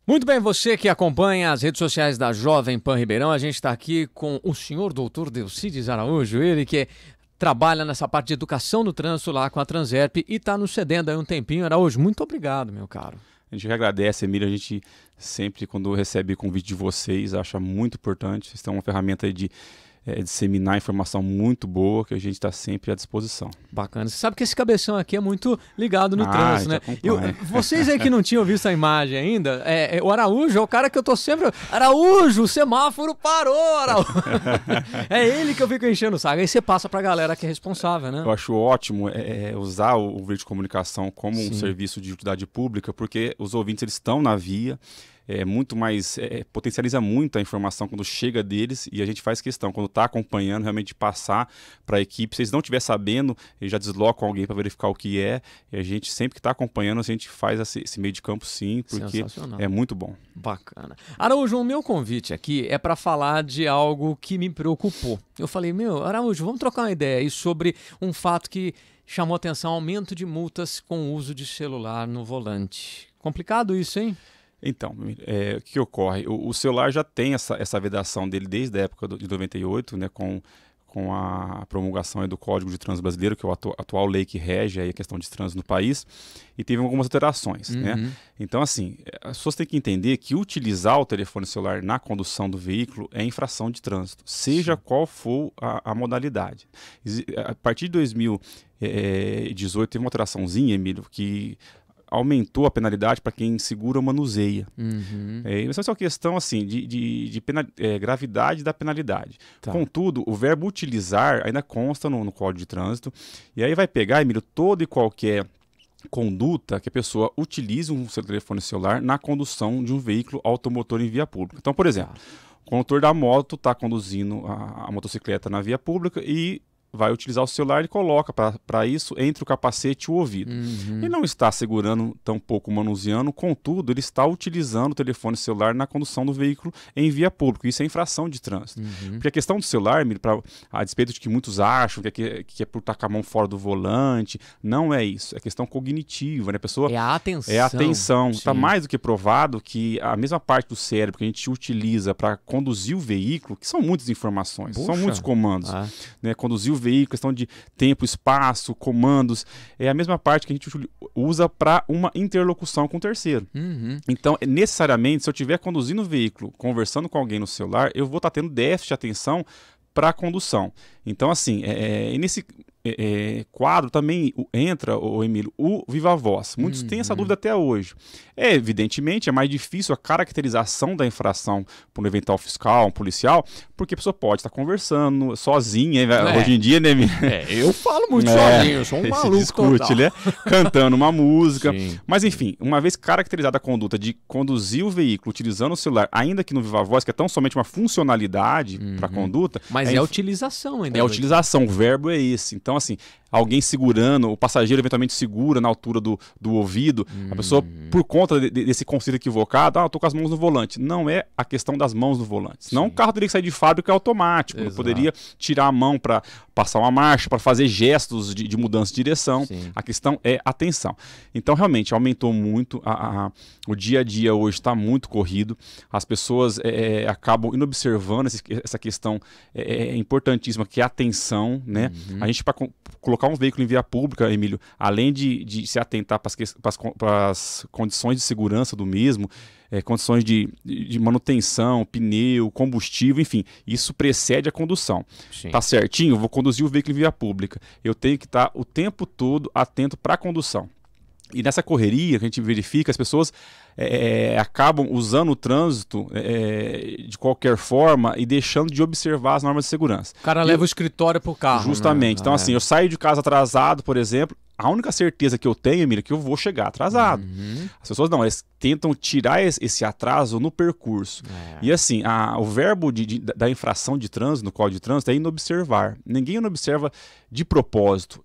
Muito bem, você que acompanha as redes sociais da Jovem Pan Ribeirão, a gente está aqui com o senhor doutor Delcides Araújo, ele que trabalha nessa parte de educação no trânsito lá com a Transerp e está nos cedendo aí um tempinho. Araújo, muito obrigado, meu caro. A gente agradece, Emílio, a gente sempre, quando recebe convite de vocês, acha muito importante. Vocês têm uma ferramenta aí de disseminar informação muito boa, que a gente está sempre à disposição. Bacana. Você sabe que esse cabeção aqui é muito ligado no trânsito, né? Vocês aí que não tinham visto a imagem ainda, o Araújo é o cara que eu tô sempre... Araújo, o semáforo parou, Araújo! É ele que eu fico enchendo o saco. Aí você passa pra galera que é responsável, né? Eu acho ótimo usar o veículo de comunicação como um serviço de utilidade pública, porque os ouvintes eles estão na via, muito mais, potencializa muito a informação quando chega deles, e a gente faz questão, quando está acompanhando, realmente passar para a equipe. Se eles não estiver sabendo, eles já deslocam alguém para verificar o que é, e a gente sempre que está acompanhando, a gente faz esse meio de campo sim, porque é muito bom. Bacana. Araújo, o meu convite aqui é para falar de algo que me preocupou. Eu falei, Araújo, vamos trocar uma ideia aí sobre um fato que chamou atenção, aumento de multas com o uso de celular no volante. Complicado isso, hein? Então, o que ocorre? O celular já tem essa vedação dele desde a época de 98, né, com a promulgação do Código de Trânsito Brasileiro, que é a atual lei que rege aí a questão de trânsito no país, e teve algumas alterações. Né? Então, assim, as pessoas têm que entender que utilizar o telefone celular na condução do veículo é infração de trânsito, seja qual for a modalidade. A partir de 2018, teve uma alteraçãozinha, Emílio, que aumentou a penalidade para quem segura ou manuseia. Essa é uma questão assim, de gravidade da penalidade. Tá. Contudo, o verbo utilizar ainda consta no Código de Trânsito, e aí vai pegar, Emílio, toda e qualquer conduta que a pessoa utilize um seu telefone celular na condução de um veículo automotor em via pública. Então, por exemplo, o condutor da moto está conduzindo a motocicleta na via pública e vai utilizar o celular e coloca para isso entre o capacete e o ouvido. Ele não está segurando, tampouco manuseando, contudo, ele está utilizando o telefone celular na condução do veículo em via pública. Isso é infração de trânsito. Porque a questão do celular, a despeito de que muitos acham que é por estar com a mão fora do volante, não é isso. É questão cognitiva, né? A pessoa, é a atenção. É a atenção. Está mais do que provado que a mesma parte do cérebro que a gente utiliza para conduzir o veículo, que são muitas informações, são muitos comandos, né? Conduzir o veículo, questão de tempo, espaço, comandos, é a mesma parte que a gente usa para uma interlocução com o terceiro. Então, necessariamente, se eu estiver conduzindo o veículo, conversando com alguém no celular, eu vou estar tendo déficit de atenção para a condução. Então, assim, nesse quadro também entra, Emílio, o viva voz. Muitos têm essa dúvida até hoje. Evidentemente, é mais difícil a caracterização da infração por um eventual fiscal, um policial, porque a pessoa pode estar conversando sozinha, hoje em dia, né, Emílio? Eu falo muito sozinho, eu sou um maluco discute, total. Né? Cantando uma música. Sim. Mas, enfim, uma vez caracterizada a conduta de conduzir o veículo utilizando o celular, ainda que no viva voz, que é tão somente uma funcionalidade para a conduta... Mas é a utilização ainda. É a utilização, o verbo é esse. Então, assim, alguém segurando, o passageiro eventualmente segura na altura do ouvido, a pessoa, por conta desse conceito equivocado, eu tô com as mãos no volante. Não é a questão das mãos no volante. Senão o carro teria que sair de fábrica automático. Eu poderia tirar a mão para passar uma marcha, para fazer gestos de mudança de direção. A questão é atenção. Então, realmente, aumentou muito. O dia a dia hoje está muito corrido. As pessoas acabam inobservando essa questão importantíssima, que é a atenção, né? A gente, para colocar um veículo em via pública, Emílio, além de se atentar para as condições de segurança do mesmo, condições de manutenção, pneu, combustível, enfim, isso precede a condução. Tá certinho? Eu vou conduzir o veículo em via pública. Eu tenho que estar o tempo todo atento para a condução. E nessa correria que a gente verifica, as pessoas acabam usando o trânsito de qualquer forma e deixando de observar as normas de segurança. O cara leva o escritório pro carro. Justamente. Né? Então, assim, eu saio de casa atrasado, por exemplo, a única certeza que eu tenho, Emílio, é que eu vou chegar atrasado. As pessoas não, elas tentam tirar esse atraso no percurso. E assim, o verbo da infração de trânsito, no Código de Trânsito, é inobservar. Ninguém inobserva de propósito.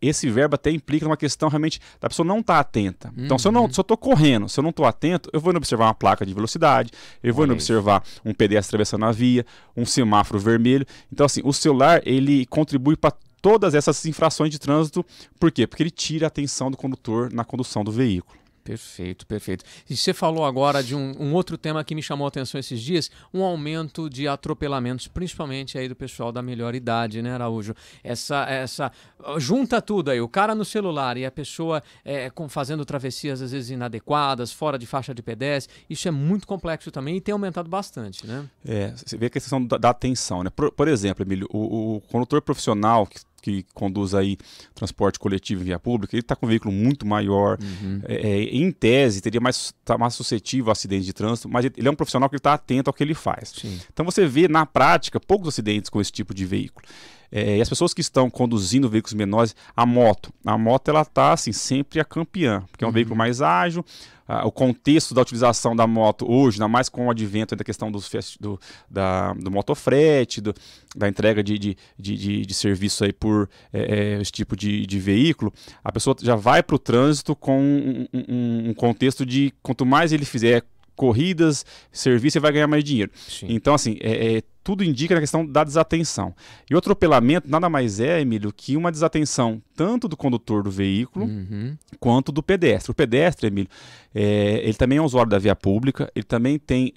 Esse verbo até implica uma questão realmente da pessoa não estar atenta. Então, se eu estou correndo, se eu não estou atento, eu vou observar uma placa de velocidade, eu vou observar um pedestre atravessando a via, um semáforo vermelho. Então, assim, o celular, ele contribui para todas essas infrações de trânsito. Por quê? Porque ele tira a atenção do condutor na condução do veículo. Perfeito, perfeito. E você falou agora de um outro tema que me chamou a atenção esses dias, um aumento de atropelamentos, principalmente aí do pessoal da melhor idade, né, Araújo? Junta tudo aí, o cara no celular e a pessoa fazendo travessias às vezes inadequadas, fora de faixa de pedestre, isso é muito complexo também e tem aumentado bastante, né? Você vê a questão da atenção, né? Por exemplo, Emílio, o condutor profissional que conduz aí transporte coletivo em via pública, ele está com um veículo muito maior, em tese tá mais suscetível a acidentes de trânsito, mas ele é um profissional que está atento ao que ele faz. Sim. Então você vê na prática poucos acidentes com esse tipo de veículo. E as pessoas que estão conduzindo veículos menores, a moto ela está assim, sempre a campeã, porque é um veículo mais ágil. O contexto da utilização da moto hoje, ainda mais com o advento da questão do motofrete, da entrega de serviço aí por esse tipo de veículo, a pessoa já vai para o trânsito com um contexto de quanto mais ele fizer corridas, serviço, ele vai ganhar mais dinheiro. Sim. Então, assim, tudo indica na questão da desatenção. E o atropelamento nada mais é, Emílio, que uma desatenção tanto do condutor do veículo quanto do pedestre. O pedestre, Emílio, ele também é um usuário da via pública, ele também tem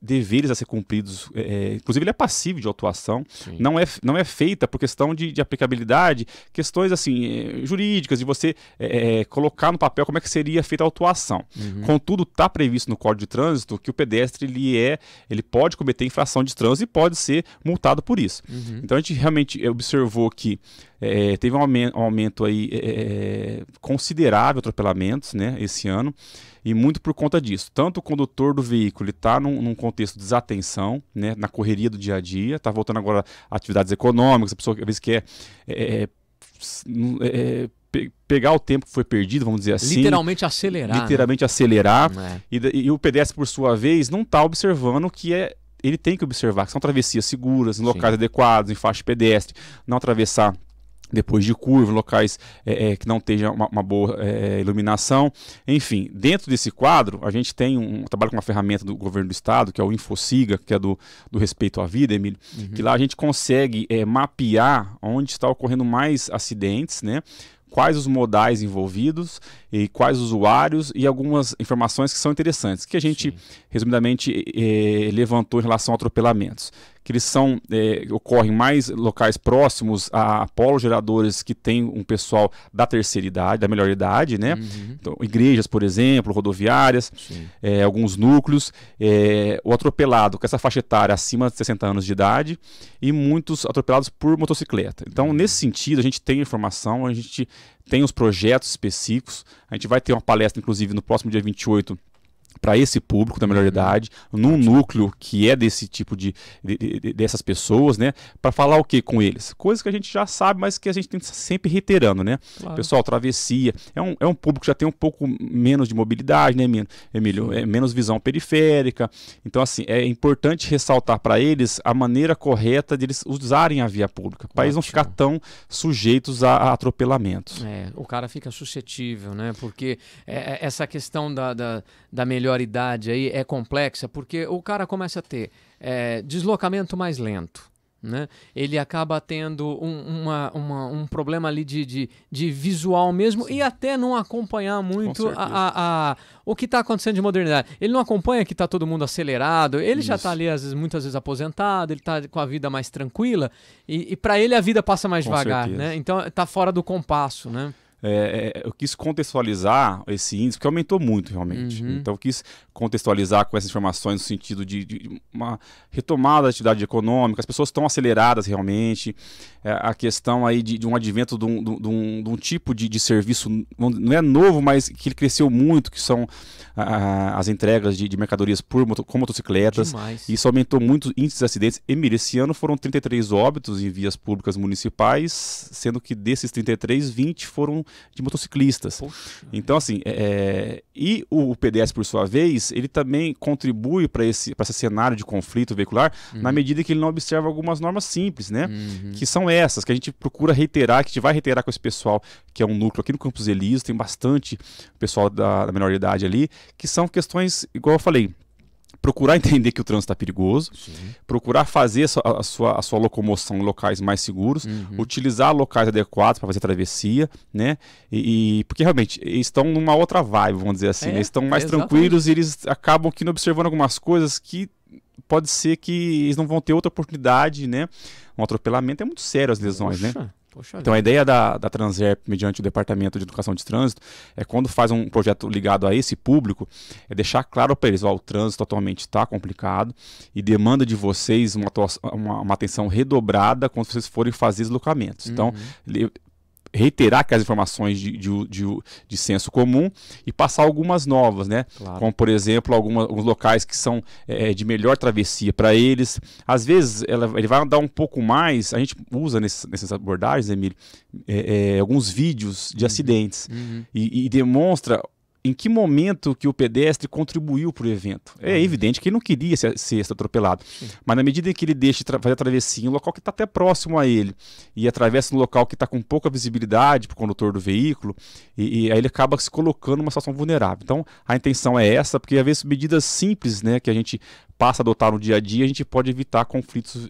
deveres a ser cumpridos, inclusive ele é passível de autuação, não é feita por questão de aplicabilidade, questões assim jurídicas, de você colocar no papel como é que seria feita a autuação. Contudo, está previsto no Código de Trânsito que o pedestre ele pode cometer infração de trânsito e pode ser multado por isso. Então a gente realmente observou que teve um aumento aí considerável de atropelamentos, né, esse ano, e muito por conta disso. Tanto o condutor do veículo está num contexto de desatenção, né, na correria do dia a dia, está voltando agora a atividades econômicas, a pessoa às vezes quer pegar o tempo que foi perdido, vamos dizer assim. Literalmente acelerar. Literalmente, né? Acelerar. E o pedestre, por sua vez, não está observando que ele tem que observar que são travessias seguras, em locais adequados, em faixa pedestre, não atravessar depois de curva, em locais que não tenha uma boa iluminação. Enfim, dentro desse quadro, a gente tem trabalho com uma ferramenta do governo do estado, que é o InfoSiga, que é do respeito à vida, Emílio, que lá a gente consegue mapear onde está ocorrendo mais acidentes, né? Quais os modais envolvidos e quais usuários e algumas informações que são interessantes, que a gente, resumidamente, levantou em relação a atropelamentos. Que eles ocorrem mais locais próximos a polos geradores que tem um pessoal da terceira idade, da melhor idade, né? Então, igrejas, por exemplo, rodoviárias, alguns núcleos, o atropelado com essa faixa etária acima de 60 anos de idade e muitos atropelados por motocicleta. Então, nesse sentido, a gente tem informação, a gente tem os projetos específicos, a gente vai ter uma palestra, inclusive, no próximo dia 28, para esse público da melhor idade, num núcleo que é desse tipo dessas pessoas, né? Para falar o que com eles? Coisas que a gente já sabe, mas que a gente tem sempre reiterando, né? Claro. Pessoal, travessia, é um público que já tem um pouco menos de mobilidade, né, Emílio? Menos visão periférica. Então, assim, é importante ressaltar para eles a maneira correta de eles usarem a via pública, para eles não ficar tão sujeitos a atropelamentos. O cara fica suscetível, né? Porque essa questão da melhor idade aí é complexa, porque o cara começa a ter deslocamento mais lento, né? Ele acaba tendo um problema ali de visual mesmo. Sim. E até não acompanhar muito o que está acontecendo de modernidade. Ele não acompanha que está todo mundo acelerado, ele já está ali muitas vezes aposentado, ele está com a vida mais tranquila e para ele a vida passa mais devagar, né? Então está fora do compasso, né? Eu quis contextualizar esse índice, porque aumentou muito realmente. Então eu quis contextualizar com essas informações no sentido de uma retomada da atividade econômica, as pessoas estão aceleradas realmente, a questão aí de um advento de um tipo de serviço, não é novo, mas que ele cresceu muito, que são as entregas de mercadorias com motocicletas. Demais. Isso aumentou muito o índice de acidentes. Esse ano foram 33 óbitos em vias públicas municipais, sendo que desses 33, 20 foram de motociclistas. Poxa. Então, assim, e o pedestre, por sua vez, ele também contribui para esse cenário de conflito veicular, na medida que ele não observa algumas normas simples, né? Que são essas, que a gente procura reiterar, que a gente vai reiterar com esse pessoal, que é um núcleo aqui no Campos Elíseos, tem bastante pessoal da menor idade ali, que são questões, igual eu falei, procurar entender que o trânsito está perigoso, Sim. procurar fazer a sua locomoção em locais mais seguros, utilizar locais adequados para fazer a travessia, né? Porque realmente eles estão numa outra vibe, vamos dizer assim, né? Eles estão mais tranquilos e eles acabam que não observando algumas coisas que pode ser que eles não vão ter outra oportunidade, né? Um atropelamento é muito sério, as lesões, né? Então a ideia da Transerp, mediante o Departamento de Educação de Trânsito, é quando faz um projeto ligado a esse público, é deixar claro para eles, o trânsito atualmente está complicado e demanda de vocês uma atenção redobrada quando vocês forem fazer deslocamentos. Então, reiterar aquelas informações de senso comum e passar algumas novas, né? Claro. Como, por exemplo, alguns locais que são de melhor travessia para eles. Às vezes, ele vai andar um pouco mais, a gente usa nessas abordagens, Emílio, alguns vídeos de acidentes e demonstra em que momento que o pedestre contribuiu para o evento. É evidente que ele não queria ser atropelado, mas na medida em que ele deixa de fazer a travessia em um local que está até próximo a ele e atravessa um local que está com pouca visibilidade para o condutor do veículo, e aí ele acaba se colocando numa situação vulnerável. Então, a intenção é essa, porque às vezes medidas simples, né, que a gente passa a adotar no dia a dia, a gente pode evitar conflitos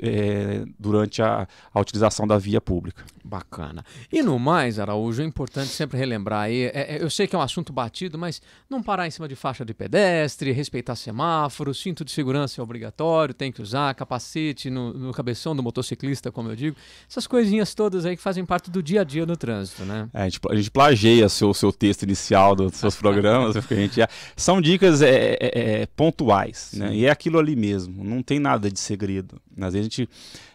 durante a utilização da via pública. Bacana. E no mais, Araújo, é importante sempre relembrar aí, eu sei que é um assunto batido, mas não parar em cima de faixa de pedestre, respeitar semáforo, cinto de segurança é obrigatório, tem que usar, capacete no cabeção do motociclista, como eu digo, essas coisinhas todas aí que fazem parte do dia a dia no trânsito, né? A gente plageia o seu texto inicial dos seus programas, porque são dicas pontuais, né? E é aquilo ali mesmo, não tem nada de segredo. Às vezes a gente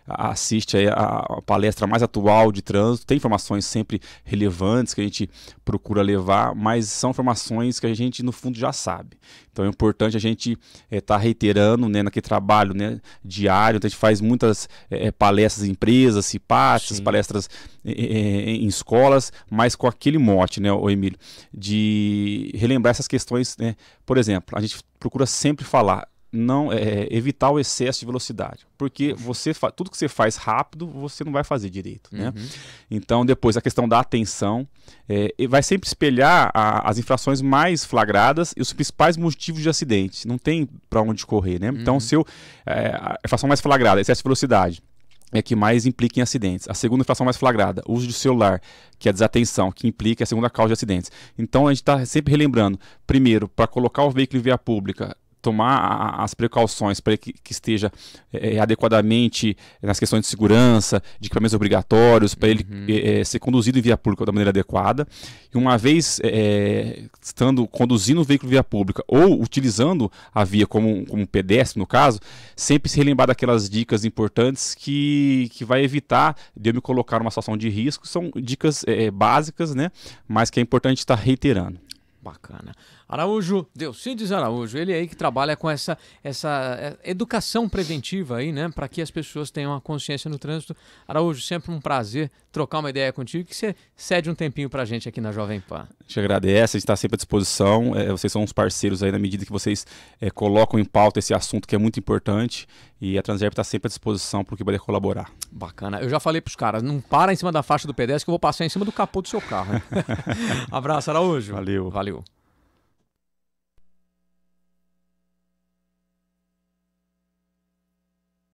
assiste a palestra mais atual de trânsito, tem informações sempre relevantes que a gente procura levar, mas são informações que a gente no fundo já sabe. Então é importante a gente estar reiterando, né, naquele trabalho, né, diário. Então a gente faz muitas palestras em empresas, CIPATs, palestras em escolas, mas com aquele mote, né, Emílio, de relembrar essas questões, né? Por exemplo, a gente procura sempre falar, evitar o excesso de velocidade, porque tudo que você faz rápido, você não vai fazer direito, né? Então, depois, a questão da atenção, vai sempre espelhar as infrações mais flagradas e os principais motivos de acidente, não tem para onde correr, né? Então, a infração mais flagrada, excesso de velocidade, é que mais implica em acidentes. A segunda infração mais flagrada, uso de celular, que é a desatenção, que implica a segunda causa de acidentes. Então, a gente está sempre relembrando, primeiro, para colocar o veículo em via pública, tomar as precauções para que esteja adequadamente nas questões de segurança, de equipamentos obrigatórios, para ele ser conduzido em via pública da maneira adequada. E uma vez estando conduzindo o veículo em via pública ou utilizando a via como pedestre, no caso, sempre se relembrar daquelas dicas importantes que vai evitar de eu me colocar numa situação de risco. São dicas básicas, né? Mas que é importante estar reiterando. Bacana. Araújo, Delcides Araújo, ele aí que trabalha com essa educação preventiva aí, né, para que as pessoas tenham a consciência no trânsito. Araújo, sempre um prazer trocar uma ideia contigo, que você cede um tempinho pra gente aqui na Jovem Pan. A gente agradece, a gente está sempre à disposição, vocês são uns parceiros aí na medida que vocês colocam em pauta esse assunto que é muito importante, e a Transerp está sempre à disposição para o que poder colaborar. Bacana. Eu já falei pros caras, não para em cima da faixa do pedestre que eu vou passar em cima do capô do seu carro. Abraço, Araújo. Valeu. Valeu.